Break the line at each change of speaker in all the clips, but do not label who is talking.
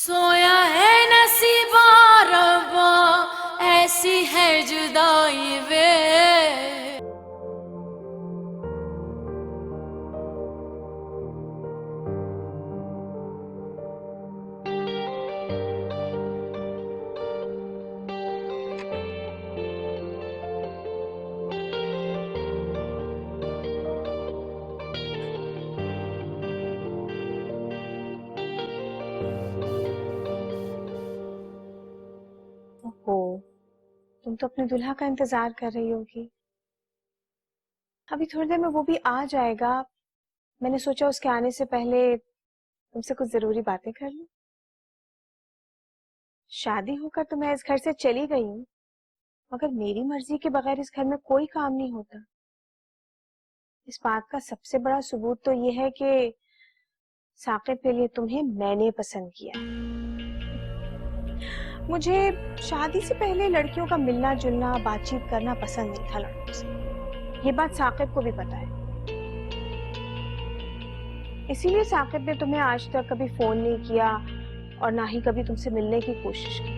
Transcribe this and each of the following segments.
सोया है नसीबा रब्बा, ऐसी है जुदाई वे।
ओहो, तुम तो अपने दुल्हा का इंतजार कर रही होगी। अभी थोड़ी देर में वो भी आ जाएगा। मैंने सोचा उसके आने से पहले तुमसे कुछ जरूरी बातें कर लूं। शादी होकर तो मैं इस घर से चली गई हूँ, मगर मेरी मर्जी के बगैर इस घर में कोई काम नहीं होता। इस बात का सबसे बड़ा सबूत तो ये है कि साकिब के लिए तुम्हें मैंने पसंद किया। मुझे शादी से पहले लड़कियों का मिलना जुलना बातचीत करना पसंद नहीं था लड़कों से। ये बात साकिब को भी पता है। इसीलिए साकिब ने तुम्हें आज तक कभी फोन नहीं किया और ना ही कभी तुमसे मिलने की कोशिश की।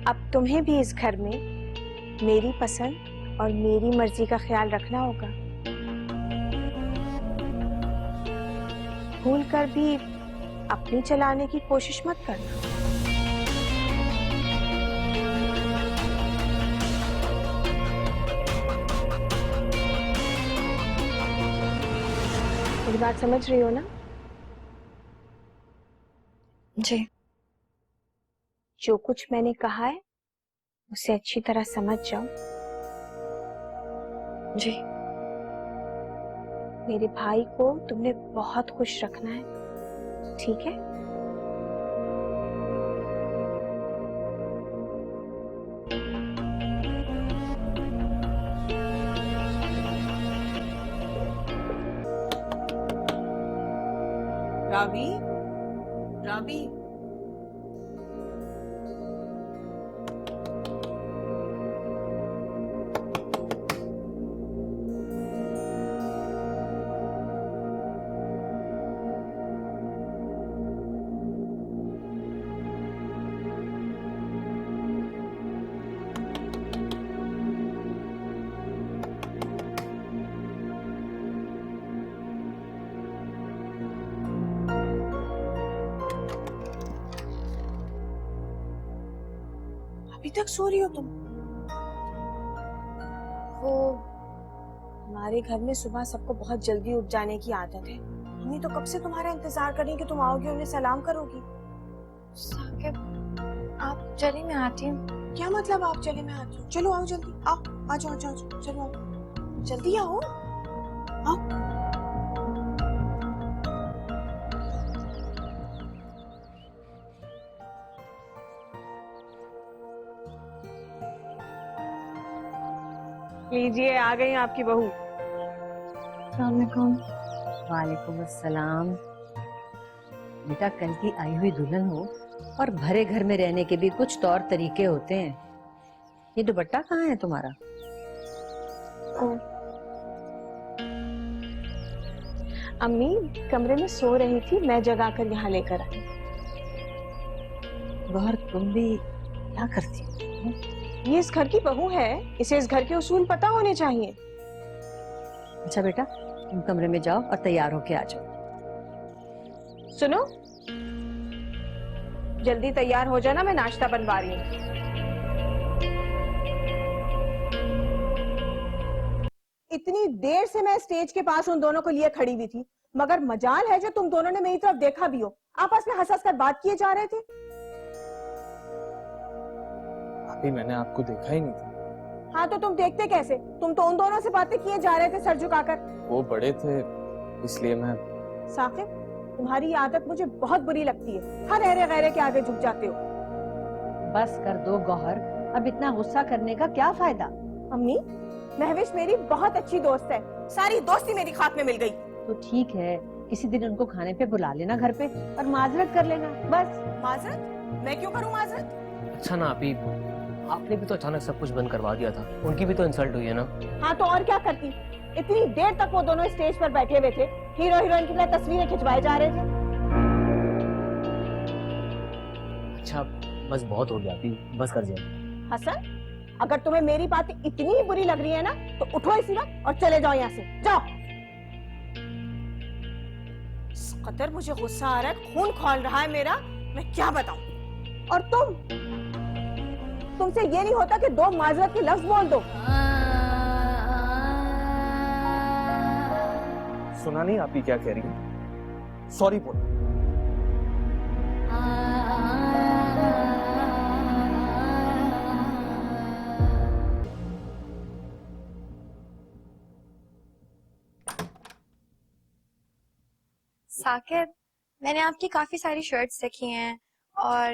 अब तुम्हें भी इस घर में मेरी पसंद और मेरी मर्जी का ख्याल रखना होगा। भूल कर भी अपनी चलाने की कोशिश मत करना। मेरी बात समझ रही हो ना?
जी।
जो कुछ मैंने कहा है उसे अच्छी तरह समझ जाओ।
जी।
मेरे भाई को तुमने बहुत खुश रखना है, ठीक है?
रावी, रावी,
अभी तक सो रही हो तुम? वो हमारे घर में सुबह सबको बहुत जल्दी उठ जाने की आदत है। मम्मी तो कब से तुम्हारा इंतजार कर रही है कि तुम आओगी, उन्हें सलाम करोगी।
साकिब, आप चलिए मैं आती हूँ।
क्या मतलब आप चले मैं आती हूँ? चलो आओ जल्दी, आओ आ जाओ, जाओ चलो आओ, जल्दी आओ आओ। लीजिए, आ गई आपकी बहू।
अस्सलामुअलैकुम।
वालेकुम अस्सलाम। बेटा, कल की आई हुई दुल्हन हो और भरे घर में रहने के भी कुछ तौर तरीके होते हैं। ये दुपट्टा कहाँ है तुम्हारा?
अम्मी कमरे में सो रही थी, मैं जगा कर यहाँ लेकर आई।
गौर, तुम भी क्या करती हो?
ये इस घर की बहू है, इसे इस घर के उसूल पता होने चाहिए।
अच्छा बेटा, तुम कमरे में जाओ और तैयार होके आ जाओ।
सुनो, जल्दी तैयार हो जाना, मैं नाश्ता बनवा रही हूँ। इतनी देर से मैं स्टेज के पास उन दोनों को लिए खड़ी हुई थी, मगर मजाल है जो तुम दोनों ने मेरी तरफ देखा भी हो। आपस में हंस हंस कर बात किए जा रहे थे।
अभी मैंने आपको देखा ही नहीं था।
हाँ तो तुम देखते कैसे? तुम तो उन दोनों से बातें किए जा रहे थे सर झुकाकर।
वो बड़े थे इसलिए मैं।
साकिब, तुम्हारी ये आदत मुझे बहुत बुरी लगती है। हर अहरे गहरे के आगे झुक जाते हो।
बस कर दो गौहर, अब इतना गुस्सा करने का क्या फायदा?
अम्मी, महविश मेरी बहुत अच्छी दोस्त है, सारी दोस्ती मेरी खाक में मिल गई।
तो ठीक है, किसी दिन उनको खाने पे बुला लेना घर पे और माजरत कर लेना बस।
माजरत? मैं क्यों करूं माजरत?
अच्छा ना अभी, आपने भी तो अचानक सब कुछ बंद करवा दिया था, उनकी भी तो इंसल्ट हुई है ना।
हाँ तो और क्या करती?
इतनी देर तक वो दोनों स्टेज पर बैठे हुए थे, हीरो हीरोइन की तरह तस्वीरें खिंचवाए जा रहे थे।
अच्छा बस बहुत हो गया अभी, बस कर जाए।
हसन, अगर तुम्हें मेरी बात इतनी ही बुरी लग रही है ना, तो उठो इसी वक्त और चले जाओ यहाँ से, जाओ। इस कदर मुझे गुस्सा आ रहा है, खून खौल रहा है मेरा, मैं क्या बताऊं। और तुमसे ये नहीं होता कि 2 माजरत के लफ्ज बोल दो।
सुना नहीं आप ही क्या कह रही है? सॉरी बोल।
साकिब, मैंने आपकी काफी सारी शर्ट्स रखी हैं और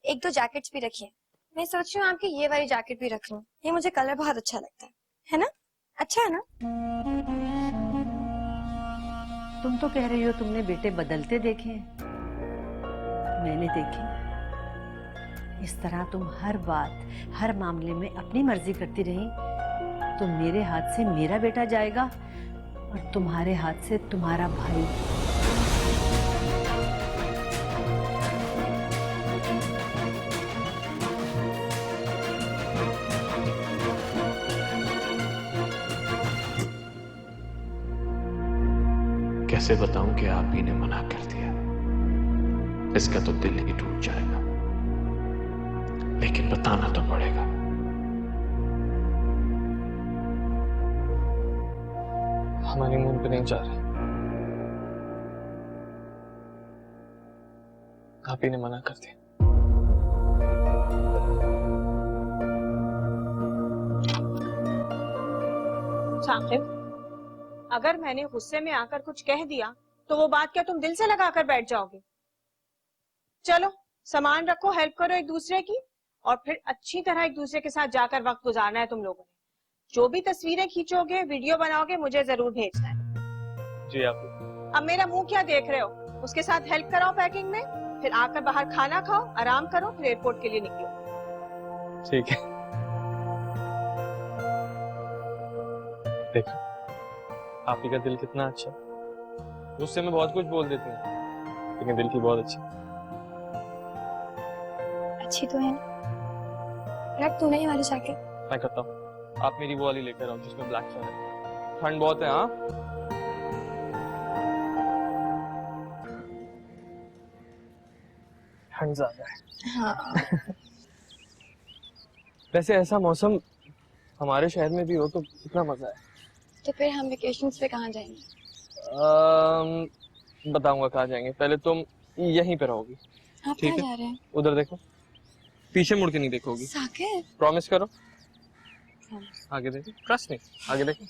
1-2 जैकेट्स भी रखी हैं। मैं सोच रही हूँ आपकी ये वाली जैकेट भी रख लूं। ये मुझे कलर बहुत अच्छा लगता है ना? अच्छा है ना?
तुम तो कह रही हो तुमने बेटे बदलते देखे हैं। मैंने देखे। इस तरह तुम हर बात, हर मामले में अपनी मर्जी करती रही तो मेरे हाथ से मेरा बेटा जाएगा और तुम्हारे हाथ से तुम्हारा भाई।
कैसे बताऊं कि आप ही ने मना कर दिया। इसका तो दिल ही टूट जाएगा, लेकिन बताना तो पड़ेगा।
हमारी मूड पे नहीं जा रही। आप ही ने मना कर दिया।
साकिब, अगर मैंने गुस्से में आकर कुछ कह दिया तो वो बात क्या तुम दिल से लगाकर बैठ जाओगे? चलो सामान रखो, हेल्प करो एक दूसरे की, और फिर अच्छी तरह एक दूसरे के साथ जाकर वक्त गुजारना है तुम लोगों ने। जो भी तस्वीरें खींचोगे, वीडियो बनाओगे, मुझे जरूर भेजना है।
जी आप।
अब मेरा मुंह क्या देख रहे हो? उसके साथ हेल्प कराओ पैकिंग में, फिर आकर बाहर खाना खाओ, आराम करो, फिर एयरपोर्ट के लिए निकलो।
ठीक है। देखो आप ही का दिल कितना अच्छा। गुस्से में बहुत कुछ बोल देते हैं, लेकिन दिल की बहुत अच्छी।
अच्छी तो है। रख तूने ये वाली जैकेट।
मैं करता हूँ, आप मेरी वो वाली लेकर आओ जिसमें ब्लैक सा है। ठंड बहुत है। हाँ ठंड ज्यादा है।
हाँ।
वैसे ऐसा मौसम हमारे शहर में भी हो तो कितना मजा है।
तो फिर हम वेकेशंस पे कहाँ जाएंगे?
बताऊंगा कहाँ जाएंगे। पहले तुम यहीं पे रहोगी।
आप
ठीक
कहाँ
है?
जा रहे हैं?
उधर देखो, पीछे मुड़ के नहीं देखोगी।
साकिब।
प्रॉमिस करो।
Promise.
आगे देखो, ट्रस्ट नहीं, आगे देखो।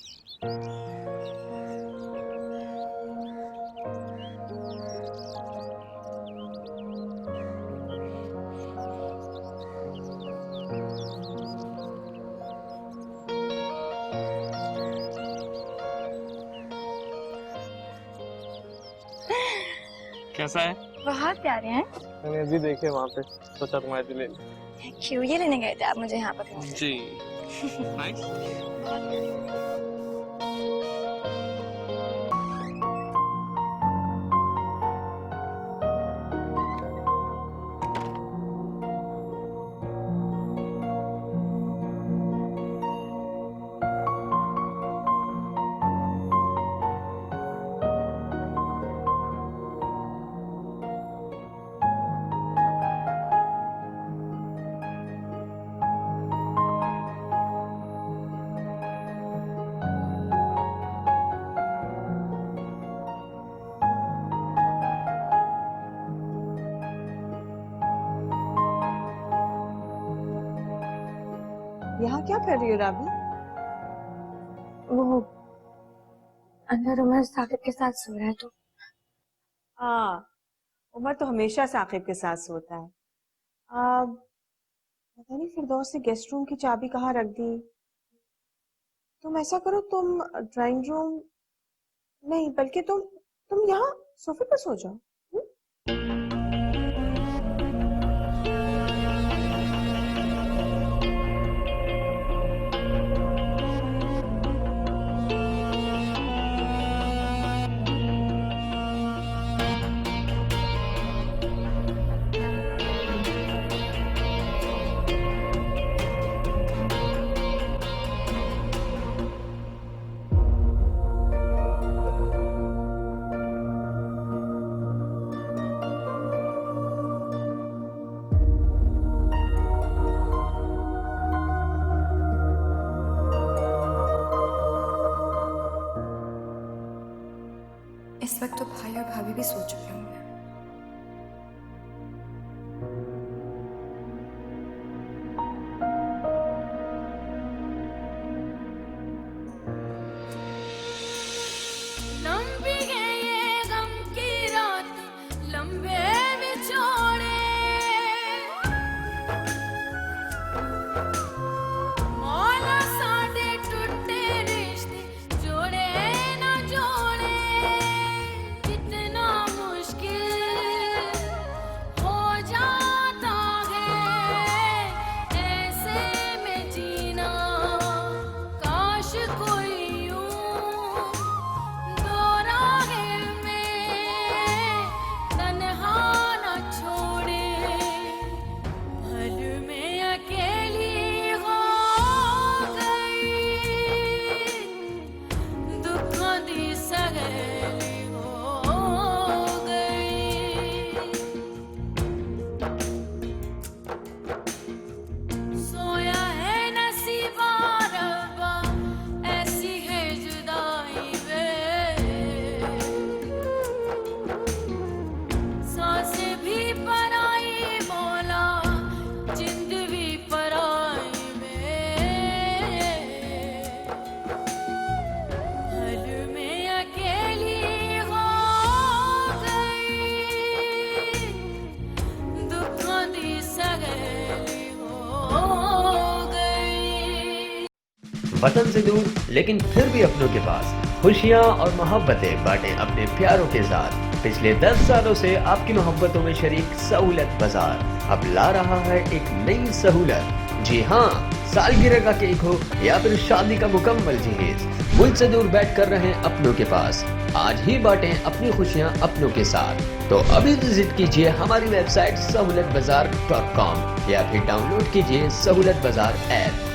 कैसा है?
बहुत प्यारे हैं।
मैंने अभी देखे वहाँ पे, सोचा तुम्हारे लिए ले लूं।
क्यों ये लेने गए थे आप मुझे यहाँ पर?
जी। नाइस।
यहाँ क्या कर रही हो राबी?
वो अंदर उमर साकिब के साथ सो रहा है तो।
हाँ, उमर तो हमेशा साकिब के साथ सोता है। पता नहीं फिरदौस ने गेस्ट रूम की चाबी कहाँ रख दी। तुम ऐसा करो, तुम ड्राइंग रूम नहीं, बल्कि तुम यहाँ सोफे पर सो जाओ।
इस वक्त तो भाई और भाभी भी सो चुके होंगे।
लंबी है ये गम की रात, लंबे बिछोड़े, मौला साडे टूटे रिश्ते जोड़े ना जोड़े। कितना मुश्किल हो जाता है ऐसे में जीना, काश कोई
वतन से दूर लेकिन फिर भी अपनों के पास खुशियाँ और मोहब्बतें बांटे अपने प्यारों के साथ। पिछले 10 सालों से आपकी मोहब्बतों में शरीक सहूलत बाजार अब ला रहा है एक नई सहूलत। जी हाँ, सालगिरह का केक हो या फिर शादी का मुकम्मल जहेज, मुल्क से दूर बैठ कर रहे अपनों के पास। आज ही बांटें अपनी खुशियाँ अपनों के साथ। तो अभी विजिट कीजिए हमारी वेबसाइट सहूलतबाजार.com या फिर डाउनलोड कीजिए सहूलत बाजार ऐप।